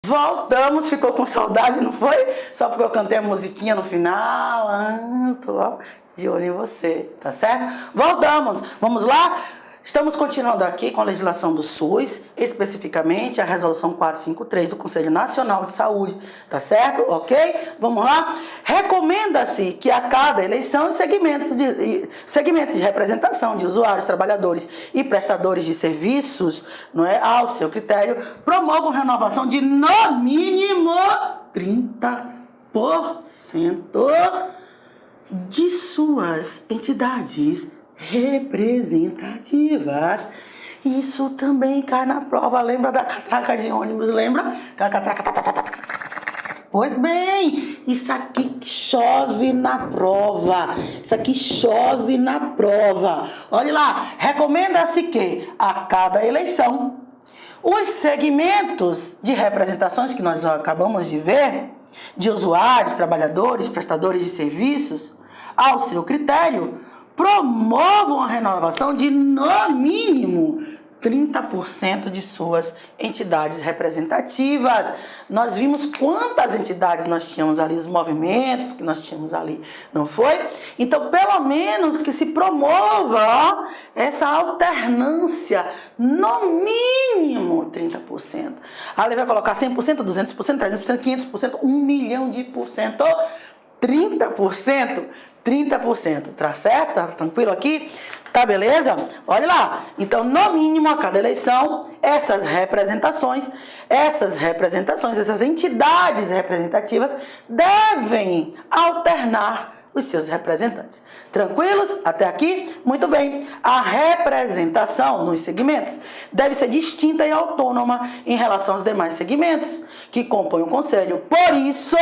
Voltamos, ficou com saudade, não foi? Só porque eu cantei a musiquinha no final. Tô ó, de olho em você, tá certo? Voltamos, vamos lá? Estamos continuando aqui com a legislação do SUS, especificamente a resolução 453 do Conselho Nacional de Saúde, tá certo? Ok? Vamos lá? Recomenda-se que a cada eleição segmentos de representação de usuários, trabalhadores e prestadores de serviços, não é, ao seu critério, promovam renovação de no mínimo 30% de suas entidades representativas. Isso também cai na prova. Lembra da catraca de ônibus? Lembra? Pois bem, isso aqui chove na prova. Isso aqui chove na prova. Olha lá, recomenda-se que a cada eleição os segmentos de representações que nós acabamos de ver, de usuários, trabalhadores, prestadores de serviços, ao seu critério, promovam a renovação de, no mínimo, 30% de suas entidades representativas. Nós vimos quantas entidades nós tínhamos ali, os movimentos que nós tínhamos ali, não foi? Então, pelo menos que se promova essa alternância, no mínimo 30%. A lei vai colocar 100%, 200%, 300%, 500%, 1 milhão de porcento, 30%. 30%, tá certo? Tá tranquilo aqui? Tá beleza? Olha lá. Então, no mínimo, a cada eleição, essas entidades representativas devem alternar os seus representantes. Tranquilos? Até aqui? Muito bem. A representação nos segmentos deve ser distinta e autônoma em relação aos demais segmentos que compõem o conselho. Por isso,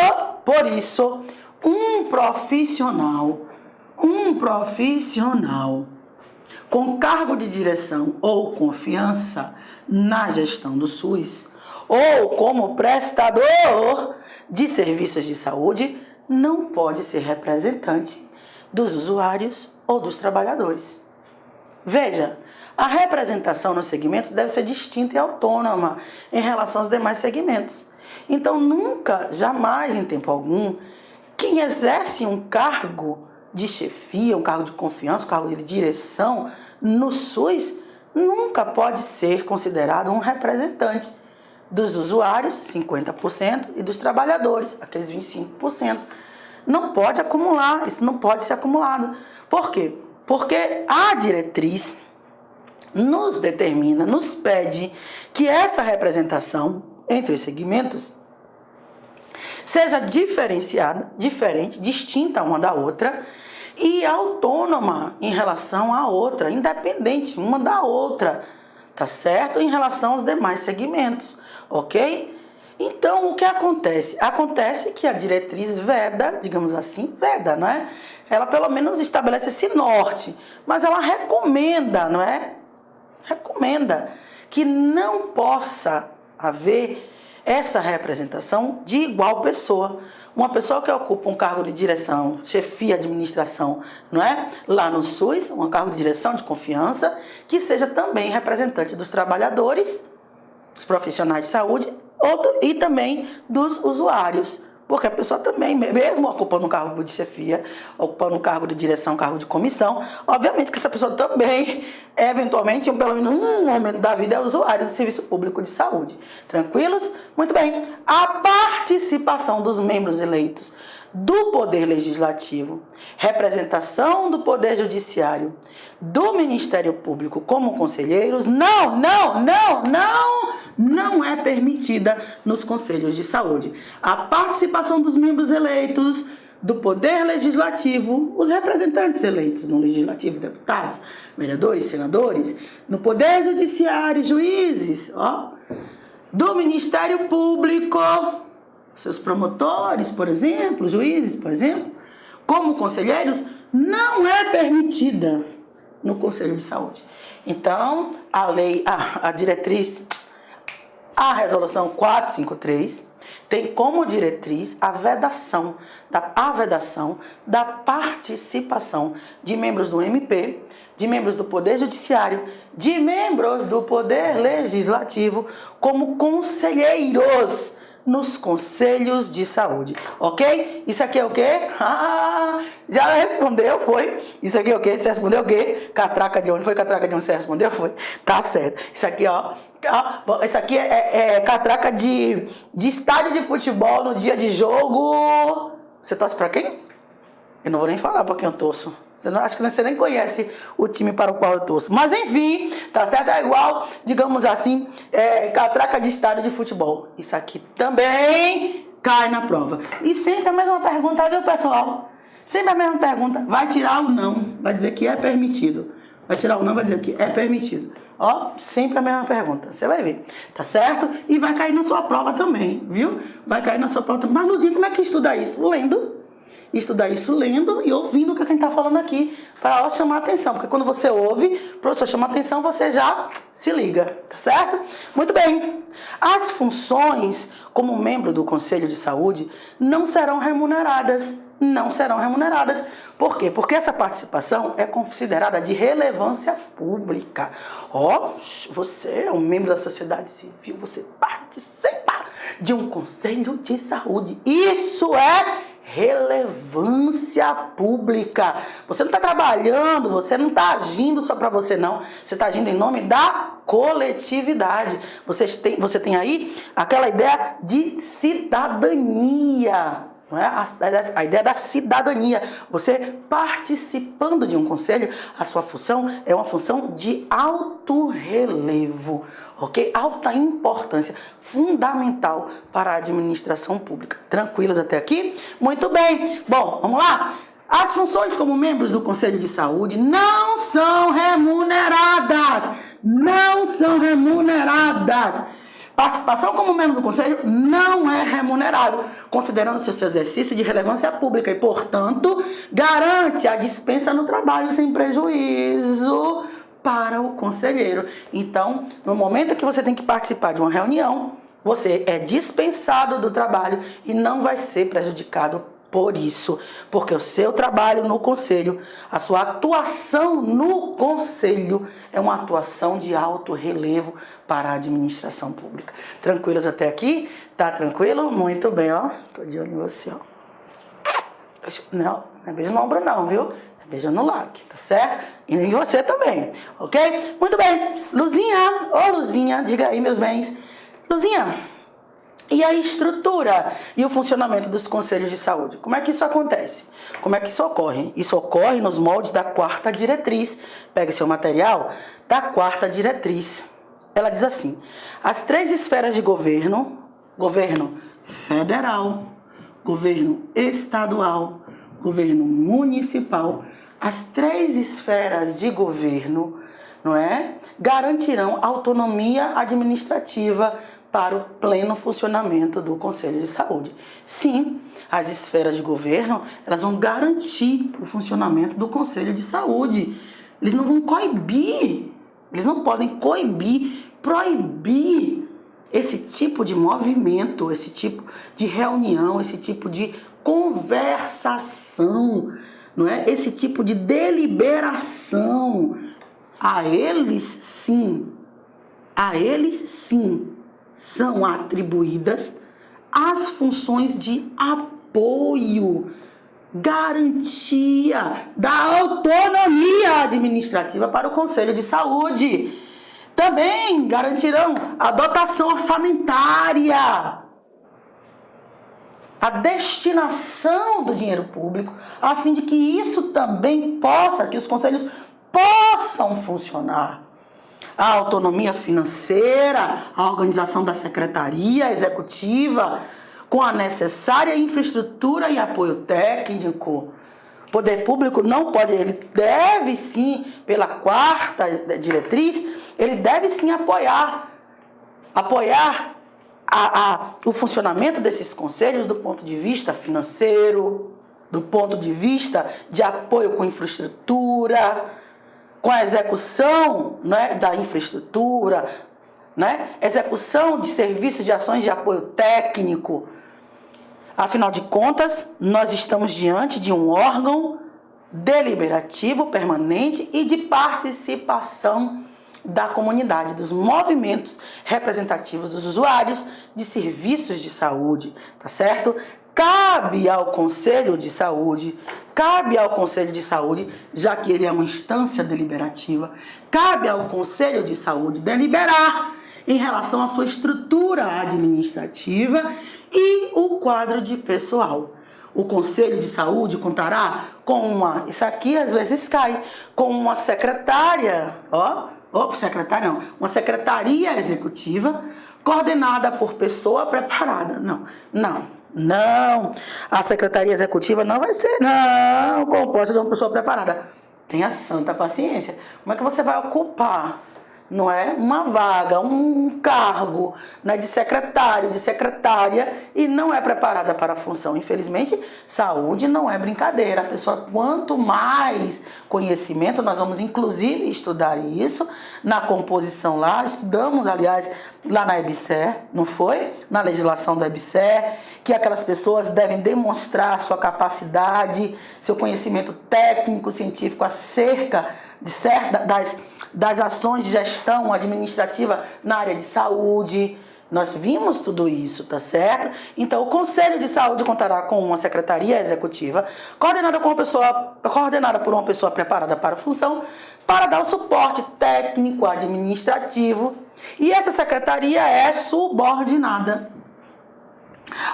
um profissional com cargo de direção ou confiança na gestão do SUS ou como prestador de serviços de saúde não pode ser representante dos usuários ou dos trabalhadores. Veja, a representação nos segmentos deve ser distinta e autônoma em relação aos demais segmentos. Então, nunca, jamais, em tempo algum, quem exerce um cargo de chefia, um cargo de confiança, um cargo de direção no SUS, nunca pode ser considerado um representante dos usuários, 50%, e dos trabalhadores, aqueles 25%. Não pode acumular, isso não pode ser acumulado. Por quê? Porque a diretriz nos determina, nos pede que essa representação entre os segmentos seja diferenciada, diferente, distinta uma da outra e autônoma em relação à outra, independente uma da outra, tá certo? Em relação aos demais segmentos, ok? Então, o que acontece? Acontece que a diretriz veda, digamos assim, veda, não é? Ela pelo menos estabelece esse norte, mas ela recomenda, não é? Recomenda que não possa haver essa representação de igual pessoa. Uma pessoa que ocupa um cargo de direção, chefia, administração, não é? Lá no SUS, um cargo de direção de confiança, que seja também representante dos trabalhadores, dos profissionais de saúde e também dos usuários. Porque a pessoa também, mesmo ocupando um cargo de chefia, ocupando um cargo de direção, um cargo de comissão, obviamente que essa pessoa também, eventualmente, pelo menos um momento da vida, é usuário do serviço público de saúde. Tranquilos? Muito bem. A participação dos membros eleitos do Poder Legislativo, representação do Poder Judiciário, do Ministério Público como conselheiros, não é permitida nos conselhos de saúde. A participação dos membros eleitos do Poder Legislativo, os representantes eleitos no Legislativo, deputados, vereadores, senadores, no Poder Judiciário, juízes, do Ministério Público, seus promotores, por exemplo, juízes, por exemplo, como conselheiros, não é permitida no Conselho de Saúde. Então, a lei, a diretriz, a resolução 453 tem como diretriz a vedação da participação de membros do MP, de membros do Poder Judiciário, de membros do Poder Legislativo como conselheiros nos conselhos de saúde, ok? Isso aqui é o quê? Já respondeu, foi? Isso aqui é o quê? Você respondeu o quê? Catraca de onde? Foi catraca de onde você respondeu? Foi? Tá certo. Isso aqui, ó. Isso aqui é catraca de estádio de futebol no dia de jogo. Você torce pra quem? Eu não vou nem falar pra quem eu torço. Acho que você nem conhece o time para o qual eu torço. Mas enfim, tá certo? É igual, digamos assim, catraca de estádio de futebol. Isso aqui também cai na prova. E sempre a mesma pergunta, viu, pessoal? Sempre a mesma pergunta. Vai tirar ou não? Vai dizer que é permitido. Vai tirar ou não? Vai dizer que é permitido. Ó, sempre a mesma pergunta. Você vai ver. Tá certo? E vai cair na sua prova também, viu? Vai cair na sua prova também. Mas, Luzinha, como é que estuda isso? Lendo. Estudar isso lendo e ouvindo o que a gente está falando aqui, para chamar a atenção, porque quando você ouve, o professor chama a atenção, você já se liga, tá certo? Muito bem. As funções como membro do Conselho de Saúde não serão remuneradas. Não serão remuneradas. Por quê? Porque essa participação é considerada de relevância pública. Você é um membro da sociedade civil, você participa de um Conselho de Saúde. Isso é relevância pública. Você não está trabalhando, você não está agindo só para você, não. Você está agindo em nome da coletividade. Você tem aí aquela ideia de cidadania. Não é? A ideia da cidadania. Você participando de um conselho, a sua função é uma função de alto relevo, ok? Alta importância, fundamental para a administração pública. Tranquilos até aqui? Muito bem. Bom, vamos lá? As funções como membros do Conselho de Saúde não são remuneradas. Não são remuneradas. Participação como membro do Conselho não é remunerado, considerando seu exercício de relevância pública e, portanto, garante a dispensa no trabalho sem prejuízo para o conselheiro. Então, no momento que você tem que participar de uma reunião, você é dispensado do trabalho e não vai ser prejudicado por isso, porque o seu trabalho no conselho, a sua atuação no conselho é uma atuação de alto relevo para a administração pública. Tranquilos até aqui? Tá tranquilo? Muito bem, ó. Tô de olho em você, ó. Não é beijo no ombro não, viu? É beijo no like, tá certo? E em você também, ok? Muito bem. Luzinha, Luzinha, diga aí, meus bens. Luzinha, e a estrutura e o funcionamento dos conselhos de saúde? Como é que isso acontece? Como é que isso ocorre? Isso ocorre nos moldes da 4ª diretriz. Pega seu material da 4ª diretriz. Ela diz assim: as 3 esferas de governo, governo federal, governo estadual, governo municipal, as 3 esferas de governo, não é, garantirão autonomia administrativa para o pleno funcionamento do Conselho de Saúde. Sim, as esferas de governo, elas vão garantir o funcionamento do Conselho de Saúde. Eles não vão coibir, eles não podem coibir, proibir esse tipo de movimento, esse tipo de reunião, esse tipo de conversação, não é? Esse tipo de deliberação. A eles sim, são atribuídas as funções de apoio, garantia da autonomia administrativa para o Conselho de Saúde. Também garantirão a dotação orçamentária, a destinação do dinheiro público, a fim de que isso também que os conselhos possam funcionar. A autonomia financeira, a organização da secretaria executiva, com a necessária infraestrutura e apoio técnico. O poder público não pode, ele deve sim, pela 4ª diretriz, ele deve sim apoiar o funcionamento desses conselhos do ponto de vista financeiro, do ponto de vista de apoio com infraestrutura, com a execução, né, da infraestrutura, né, execução de serviços de ações de apoio técnico. Afinal de contas, nós estamos diante de um órgão deliberativo permanente e de participação da comunidade, dos movimentos representativos dos usuários de serviços de saúde, tá certo? Cabe ao Conselho de Saúde, já que ele é uma instância deliberativa, cabe ao Conselho de Saúde deliberar em relação à sua estrutura administrativa e o quadro de pessoal. O Conselho de Saúde contará com isso aqui às vezes cai, com uma secretária, uma secretaria executiva coordenada por pessoa preparada. Não, a secretaria executiva não vai ser, composta de uma pessoa preparada. Tenha santa paciência. Como é que você vai ocupar, não é, uma vaga, um cargo, né, de secretário, de secretária e não é preparada para a função? Infelizmente, saúde não é brincadeira. A pessoa, quanto mais conhecimento, nós vamos inclusive estudar isso na composição lá, estudamos, aliás, lá na EBSER, não foi? Na legislação da EBSER, que aquelas pessoas devem demonstrar sua capacidade, seu conhecimento técnico, científico acerca das ações de gestão administrativa na área de saúde. Nós vimos tudo isso, tá certo? Então, o Conselho de Saúde contará com uma secretaria executiva coordenada por uma pessoa preparada para a função, para dar o suporte técnico, administrativo. E essa secretaria é subordinada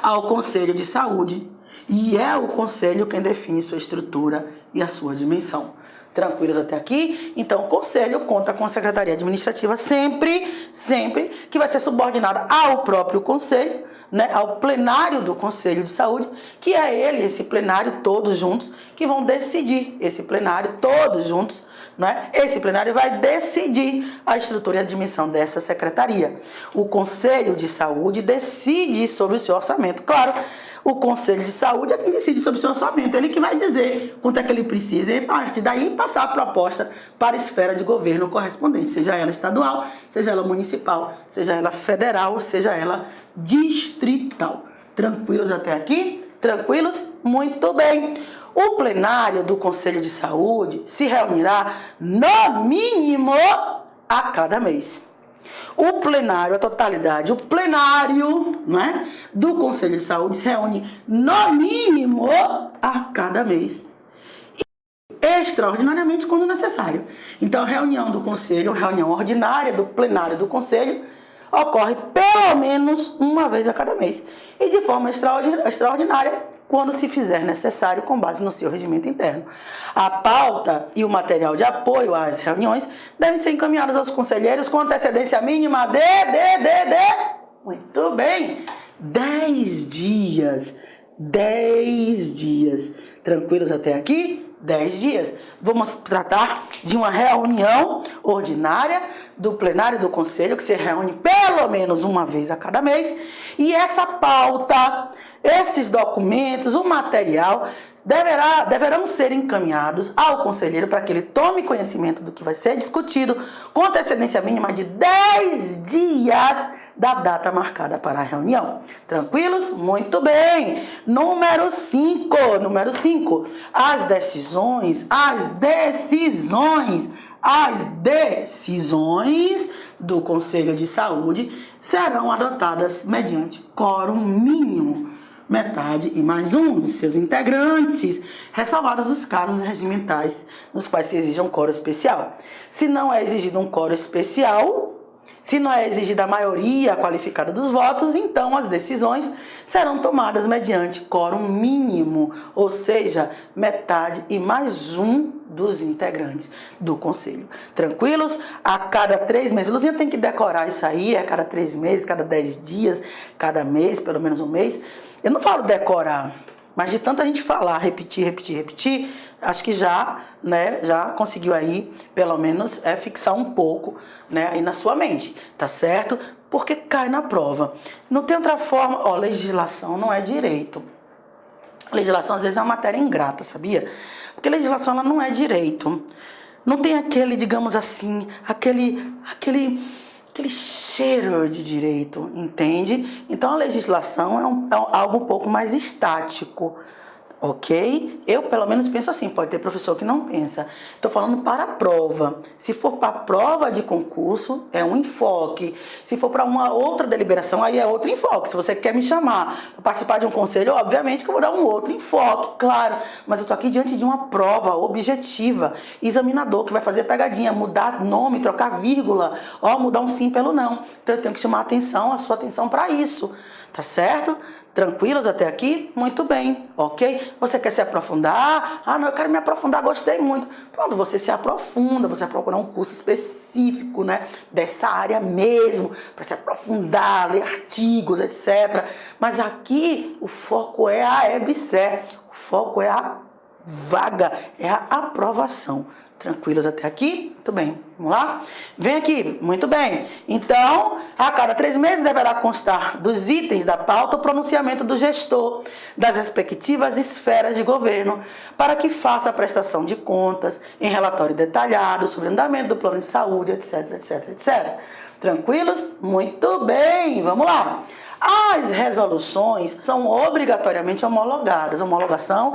ao Conselho de Saúde. E é o Conselho quem define sua estrutura e a sua dimensão. Tranquilos até aqui? Então, o Conselho conta com a Secretaria Administrativa sempre que vai ser subordinada ao próprio Conselho, né, ao plenário do Conselho de Saúde, que é esse plenário todos juntos, que vão decidir, esse plenário vai decidir a estrutura e a dimensão dessa secretaria. O Conselho de Saúde decide sobre o seu orçamento. Claro, o Conselho de Saúde é quem decide sobre o seu orçamento. Ele que vai dizer quanto é que ele precisa e, a partir daí, passar a proposta para a esfera de governo correspondente, seja ela estadual, seja ela municipal, seja ela federal, seja ela distrital. Tranquilos até aqui? Tranquilos? Muito bem. O plenário do Conselho de Saúde se reunirá no mínimo a cada mês. O plenário, a totalidade, o plenário, né, do Conselho de Saúde se reúne no mínimo a cada mês. Extraordinariamente quando necessário. Então, a reunião do Conselho, a reunião ordinária do plenário do Conselho, ocorre pelo menos uma vez a cada mês. E de forma extraordinária, quando se fizer necessário, com base no seu regimento interno. A pauta e o material de apoio às reuniões devem ser encaminhados aos conselheiros com antecedência mínima de muito bem, 10 dias. 10 dias. Tranquilos até aqui? 10 dias. Vamos tratar de uma reunião ordinária do plenário do Conselho, que se reúne pelo menos uma vez a cada mês. E essa pauta, esses documentos, o material, deverão ser encaminhados ao conselheiro para que ele tome conhecimento do que vai ser discutido com antecedência mínima de 10 dias da data marcada para a reunião. Tranquilos? Muito bem. Número 5. As decisões do Conselho de Saúde serão adotadas mediante quórum mínimo, metade e mais um dos seus integrantes, ressalvados os casos regimentais nos quais se exija um quórum especial. Se não é exigido um quórum especial, se não é exigida a maioria qualificada dos votos, então as decisões serão tomadas mediante quórum mínimo, ou seja, metade e mais um dos integrantes do Conselho. Tranquilos? A cada 3 meses, Luzinha tem que decorar isso aí, a cada 3 meses, cada 10 dias, cada mês, pelo menos um mês. Eu não falo decorar, mas de tanto a gente falar, repetir, acho que já conseguiu aí, pelo menos, fixar um pouco, né, aí na sua mente, tá certo? Porque cai na prova. Não tem outra forma, legislação não é direito. Legislação, às vezes, é uma matéria ingrata, sabia? Porque legislação, ela não é direito. Não tem aquele, digamos assim, aquele cheiro de direito, entende? Então, a legislação é algo um pouco mais estático. Ok? Eu, pelo menos, penso assim. Pode ter professor que não pensa. Estou falando para a prova. Se for para a prova de concurso, é um enfoque. Se for para uma outra deliberação, aí é outro enfoque. Se você quer me chamar para participar de um conselho, obviamente que eu vou dar um outro enfoque, claro. Mas eu estou aqui diante de uma prova objetiva. Examinador que vai fazer pegadinha, mudar nome, trocar vírgula, mudar um sim pelo não. Então eu tenho que chamar a sua atenção para isso. Tá certo? Tranquilos até aqui? Muito bem, ok? Você quer se aprofundar? Ah, não, eu quero me aprofundar, gostei muito. Pronto, você se aprofunda, você vai procurar um curso específico, né? Dessa área mesmo, para se aprofundar, ler artigos, etc. Mas aqui o foco é a EBSER, o foco é a vaga, é a aprovação. Tranquilos até aqui? Muito bem. Vamos lá? Vem aqui. Muito bem. Então, a cada 3 meses deverá constar dos itens da pauta o pronunciamento do gestor das respectivas esferas de governo para que faça a prestação de contas em relatório detalhado sobre o andamento do plano de saúde, etc, etc, etc. Tranquilos? Muito bem. Vamos lá. As resoluções são obrigatoriamente homologadas. Homologação,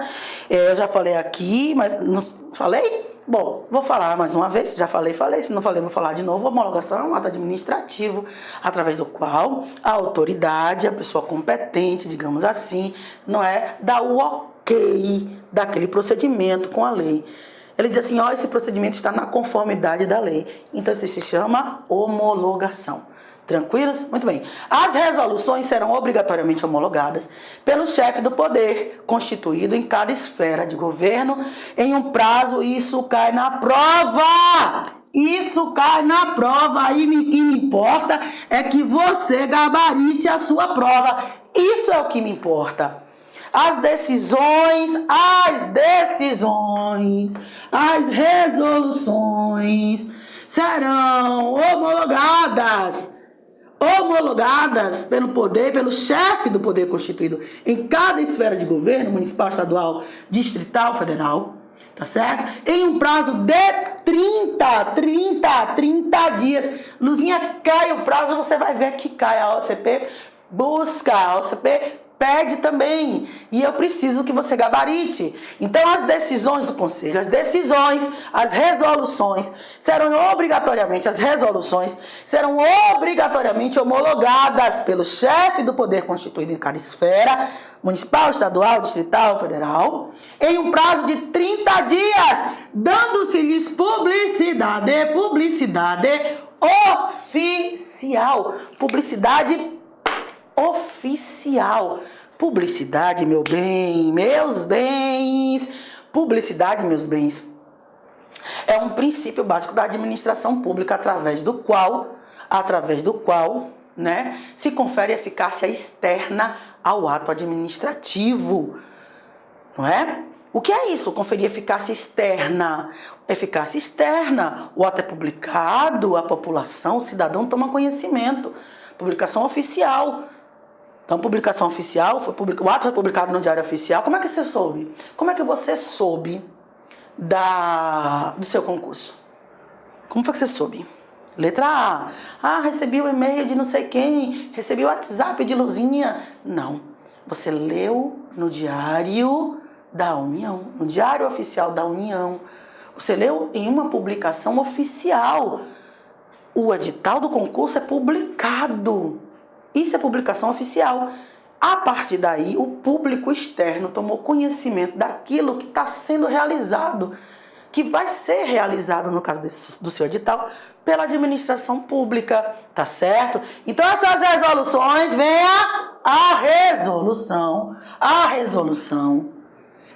eu já falei aqui, mas não falei? Bom, vou falar mais uma vez, já falei, se não falei, vou falar de novo. Homologação é um ato administrativo, através do qual a autoridade, a pessoa competente, digamos assim, não é, dá o ok daquele procedimento com a lei. Ele diz assim, esse procedimento está na conformidade da lei. Então, isso se chama homologação. Tranquilos? Muito bem. As resoluções serão obrigatoriamente homologadas pelo chefe do poder, constituído em cada esfera de governo, em um prazo, isso cai na prova! Isso cai na prova, aí o que me importa é que você gabarite a sua prova. Isso é o que me importa. As resoluções serão homologadas pelo chefe do poder constituído em cada esfera de governo, municipal, estadual, distrital, federal, tá certo? Em um prazo de 30 dias. Luzinha, cai o prazo, você vai ver que cai. A OCP busca, a OCP pede também, e eu preciso que você gabarite. Então, as decisões do Conselho, as resoluções serão obrigatoriamente homologadas pelo chefe do poder constituído em cada esfera, municipal, estadual, distrital, federal, em um prazo de 30 dias, dando-se-lhes publicidade oficial. Publicidade, meu bem, meus bens. Publicidade, meus bens, é um princípio básico da administração pública através do qual, né, se confere eficácia externa ao ato administrativo, não é? O que é isso? Conferir eficácia externa. Eficácia externa. O ato é publicado, a população, o cidadão toma conhecimento. Publicação oficial. Então, publicação oficial, o ato foi publicado no Diário Oficial. Como é que você soube? Como é que você soube do seu concurso? Como foi que você soube? Letra A. Recebi o e-mail de não sei quem. Recebi o WhatsApp de Luzinha. Não. Você leu no Diário da União. No Diário Oficial da União. Você leu em uma publicação oficial. O edital do concurso é publicado. Isso é publicação oficial. A partir daí, o público externo tomou conhecimento daquilo que está sendo realizado, que vai ser realizado, no caso do seu edital, pela administração pública, tá certo? Então, essas resoluções, venha a resolução. A resolução,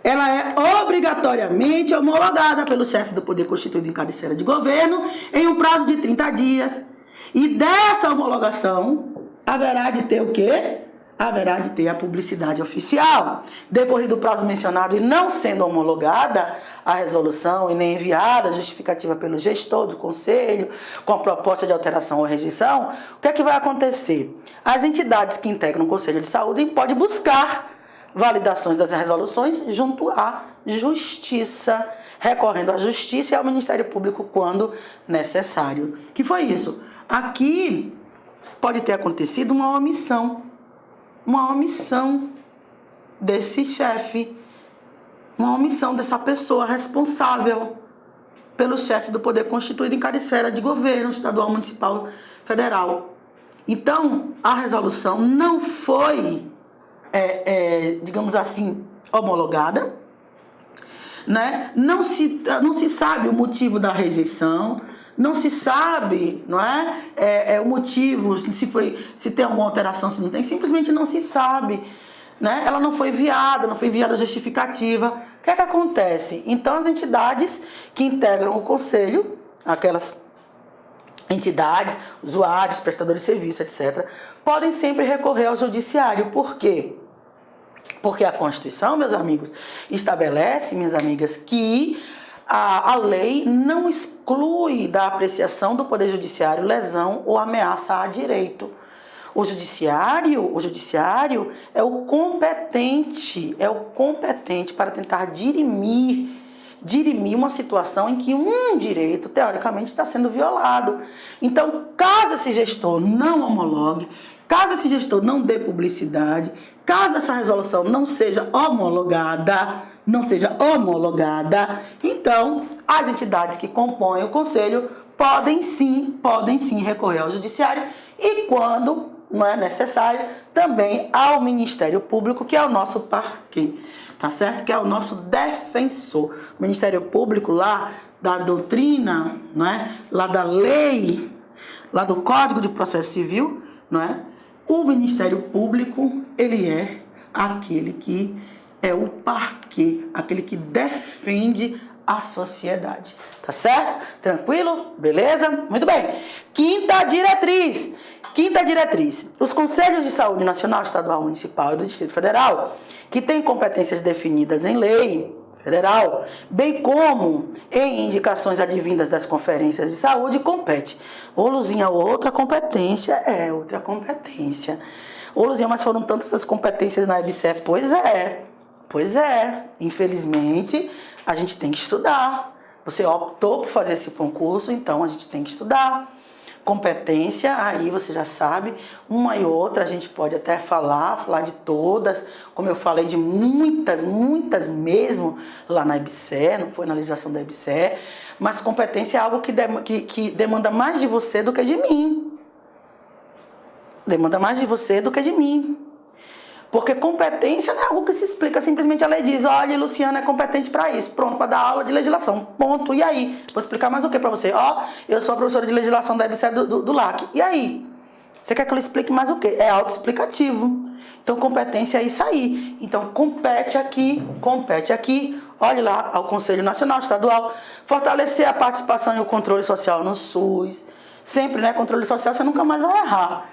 ela é obrigatoriamente homologada pelo chefe do poder constituído em cada esfera de governo em um prazo de 30 dias. E dessa homologação, haverá de ter o quê? Haverá de ter a publicidade oficial. Decorrido o prazo mencionado e não sendo homologada a resolução e nem enviada a justificativa pelo gestor do conselho com a proposta de alteração ou rejeição, o que é que vai acontecer? As entidades que integram o Conselho de Saúde podem buscar validações das resoluções junto à Justiça, recorrendo à Justiça e ao Ministério Público quando necessário. Que foi isso? Aqui pode ter acontecido uma omissão desse chefe uma omissão dessa pessoa responsável pelo chefe do poder constituído em cada esfera de governo, estadual, municipal, federal. Então, a resolução não foi, digamos assim, homologada, né? Não se sabe o motivo da rejeição, não se sabe, não é? O motivo, se tem alguma alteração, se não tem, simplesmente não se sabe, né? Ela não foi enviada a justificativa. O que é que acontece? Então, as entidades que integram o conselho, aquelas entidades, usuários, prestadores de serviço, etc., podem sempre recorrer ao judiciário. Por quê? Porque a Constituição, meus amigos, estabelece, minhas amigas, que a lei não exclui da apreciação do Poder Judiciário lesão ou ameaça a direito. O judiciário é o competente para tentar dirimir uma situação em que um direito, teoricamente, está sendo violado. Então, caso esse gestor não homologue, caso esse gestor não dê publicidade, caso essa resolução não seja homologada, então as entidades que compõem o conselho podem sim recorrer ao judiciário e, quando não é necessário, também ao Ministério Público, que é o nosso parquet, tá certo? Que é o nosso defensor. O Ministério Público lá da doutrina, não é? Lá da lei, lá do Código de Processo Civil, não é? O Ministério Público, ele é aquele que é o parquet, aquele que defende a sociedade, tá certo? Tranquilo? Beleza? Muito bem. Quinta diretriz. Os Conselhos de Saúde Nacional, Estadual, Municipal e do Distrito Federal, que têm competências definidas em lei federal, bem como em indicações advindas das conferências de saúde, compete. Ô, Luzinha, outra competência. Ô, Luzinha, mas foram tantas as competências na EBSER. Pois é. Infelizmente, a gente tem que estudar. Você optou por fazer esse concurso, então a gente tem que estudar. Competência, aí você já sabe, uma e outra, a gente pode até falar de todas, como eu falei de muitas mesmo lá na EBSER, não foi na legislação da EBSER, mas competência é algo que demanda mais de você do que de mim. Porque competência não é algo que se explica, simplesmente a lei diz, olha, Luciana é competente para isso, pronto, para dar aula de legislação, ponto, e aí? Vou explicar mais o que para você? Eu sou a professora de legislação da EBSER do LAC, e aí? Você quer que eu lhe explique mais o quê? É autoexplicativo. Então, competência é isso aí. Então, compete aqui, olhe lá, ao Conselho Nacional, Estadual, fortalecer a participação e o controle social no SUS. Sempre, né, controle social, você nunca mais vai errar.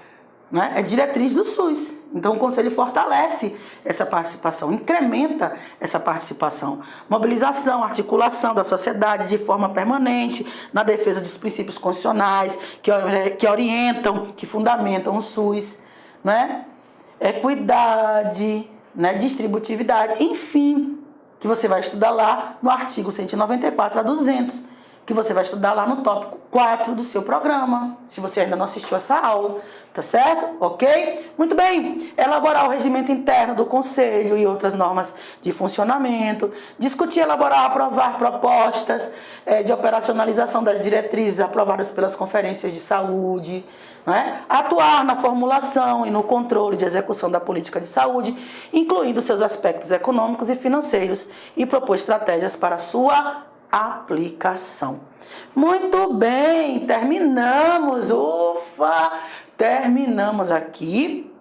Né? É diretriz do SUS. Então o Conselho fortalece essa participação, incrementa essa participação. Mobilização, articulação da sociedade de forma permanente na defesa dos princípios constitucionais que orientam, que fundamentam o SUS. Né? Equidade, né? Distributividade, enfim, que você vai estudar lá no artigo 194 a 200. Que você vai estudar lá no tópico 4 do seu programa, se você ainda não assistiu essa aula, tá certo? Ok? Muito bem. Elaborar o regimento interno do Conselho e outras normas de funcionamento, discutir, elaborar, aprovar propostas de operacionalização das diretrizes aprovadas pelas conferências de saúde, né? Atuar na formulação e no controle de execução da política de saúde, incluindo seus aspectos econômicos e financeiros, e propor estratégias para a sua aplicação. Muito bem, terminamos. Terminamos aqui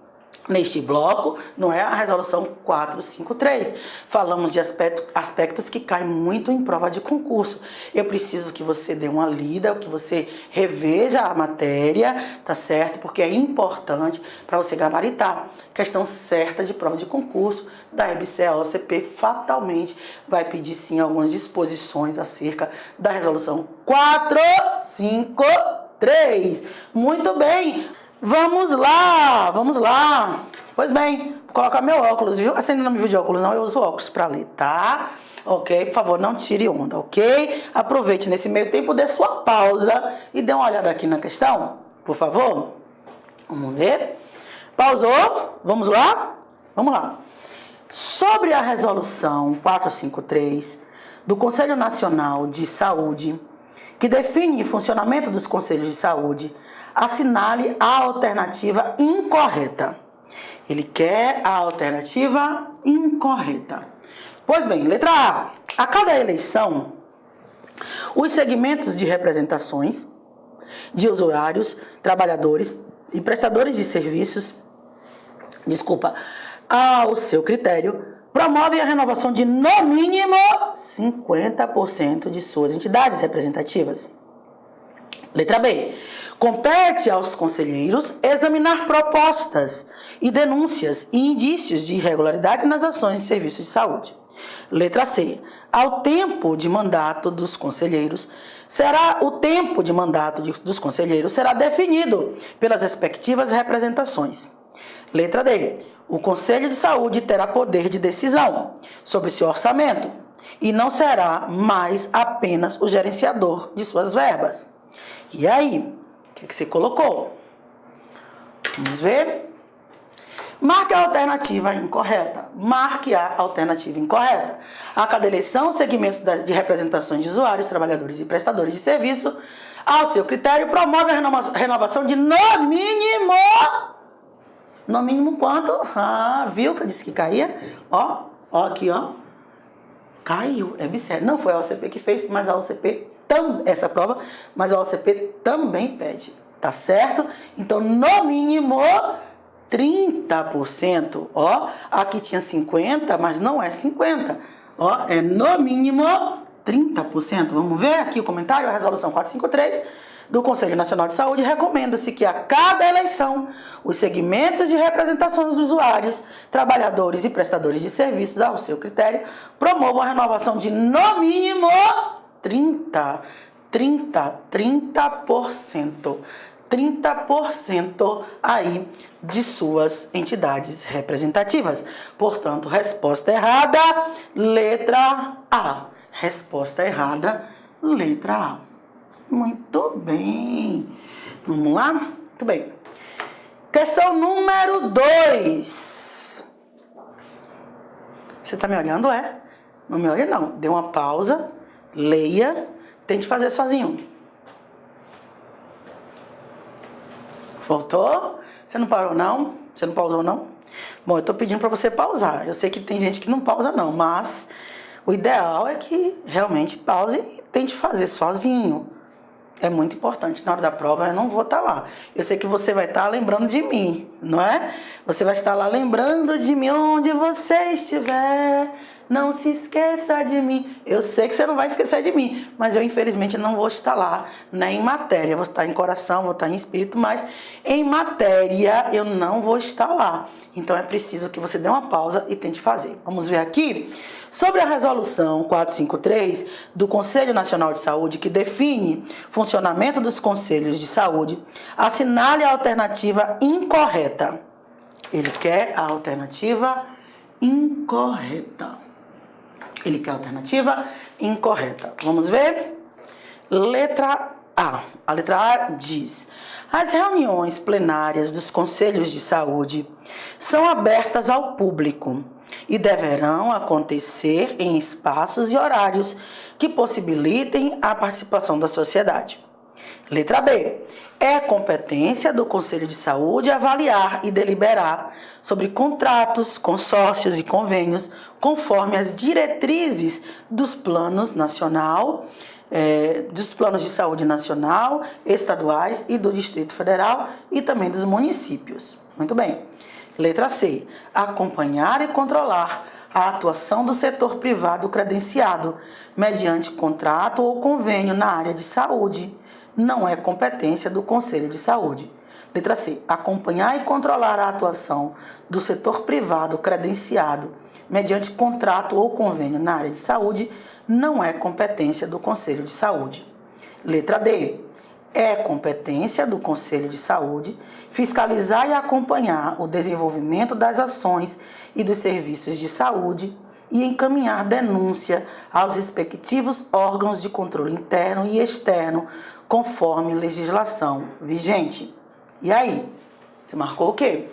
neste bloco, não é a resolução 453. Falamos de aspectos que caem muito em prova de concurso. Eu preciso que você dê uma lida, que você reveja a matéria, tá certo? Porque é importante para você gabaritar. Questão certa de prova de concurso da EBSER, a OCP fatalmente vai pedir sim algumas disposições acerca da resolução 453. Muito bem. Vamos lá. Pois bem, vou colocar meu óculos, viu? Você ainda não me viu de óculos, não? Eu uso óculos para ler, tá? Ok? Por favor, não tire onda, ok? Aproveite nesse meio tempo, dê sua pausa e dê uma olhada aqui na questão, por favor. Vamos ver. Pausou? Vamos lá? Vamos lá. sobre a resolução 453 do Conselho Nacional de Saúde, que define o funcionamento dos conselhos de saúde, assinale a alternativa incorreta. Ele quer a alternativa incorreta. Pois bem, letra A. A cada eleição, os segmentos de representações de usuários, trabalhadores e prestadores de serviços, ao seu critério, promovem a renovação de, no mínimo, 50% de suas entidades representativas. Letra B. Compete aos conselheiros examinar propostas e denúncias e indícios de irregularidade nas ações de serviços de saúde. Letra C. O tempo de mandato dos conselheiros será definido pelas respectivas representações. Letra D. O Conselho de Saúde terá poder de decisão sobre seu orçamento e não será mais apenas o gerenciador de suas verbas. E aí, o que você colocou? Vamos ver? Marque a alternativa incorreta. Marque a alternativa incorreta. A cada eleição, segmentos de representações de usuários, trabalhadores e prestadores de serviço, ao seu critério, promove a renovação de, no mínimo... No mínimo quanto? Viu que eu disse que caía? Ó aqui, ó. Caiu, é bissério. Não foi a OCP que fez, mas a OCP essa prova, mas a OCP também pede, tá certo? Então, no mínimo 30%, ó. Aqui tinha 50, mas não é 50. Ó, é no mínimo 30%. Vamos ver aqui o comentário, a resolução 453 do Conselho Nacional de Saúde recomenda-se que a cada eleição os segmentos de representação dos usuários, trabalhadores e prestadores de serviços, ao seu critério, promovam a renovação de, no mínimo, 30% aí de suas entidades representativas. Portanto, resposta errada, letra A. Resposta errada, letra A. Muito bem. Vamos lá? Muito bem. Questão número 2. Você está me olhando, é? Não me olha, não. Dê uma pausa, leia, tente fazer sozinho. Voltou? Você não parou, não? Você não pausou, não? Bom, eu estou pedindo para você pausar. Eu sei que tem gente que não pausa, não, mas o ideal é que realmente pause e tente fazer sozinho. É muito importante. Na hora da prova eu não vou estar lá. Eu sei que você vai estar lembrando de mim, não é? Você vai estar lá lembrando de mim onde você estiver. Não se esqueça de mim. Eu sei que você não vai esquecer de mim, mas eu infelizmente não vou estar lá, né, em matéria. Vou estar em coração, vou estar em espírito, mas em matéria eu não vou estar lá. Então é preciso que você dê uma pausa e tente fazer. Vamos ver aqui sobre a resolução 453 do Conselho Nacional de Saúde, que define funcionamento dos conselhos de saúde. Assinale a alternativa incorreta. Ele quer a alternativa incorreta. Ele quer a alternativa incorreta. Vamos ver? Letra A. A letra A diz: as reuniões plenárias dos conselhos de saúde são abertas ao público e deverão acontecer em espaços e horários que possibilitem a participação da sociedade. Letra B. É competência do Conselho de Saúde avaliar e deliberar sobre contratos, consórcios e convênios conforme as diretrizes dos planos dos planos de saúde nacional, estaduais e do Distrito Federal e também dos municípios. Muito bem. Letra C. Acompanhar e controlar a atuação do setor privado credenciado mediante contrato ou convênio na área de saúde. Não é competência do Conselho de Saúde. Letra C. Acompanhar e controlar a atuação do setor privado credenciado mediante contrato ou convênio na área de saúde não é competência do Conselho de Saúde. Letra D. É competência do Conselho de Saúde fiscalizar e acompanhar o desenvolvimento das ações e dos serviços de saúde e encaminhar denúncia aos respectivos órgãos de controle interno e externo, conforme legislação vigente. E aí? Você marcou o quê?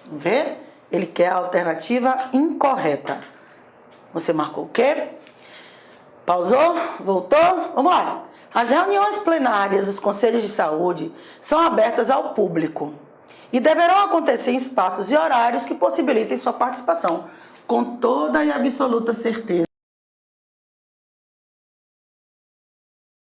Vamos ver? Ele quer a alternativa incorreta. Você marcou o quê? Pausou? Voltou? Vamos lá. As reuniões plenárias dos conselhos de saúde são abertas ao público e deverão acontecer em espaços e horários que possibilitem sua participação. Com toda e absoluta certeza.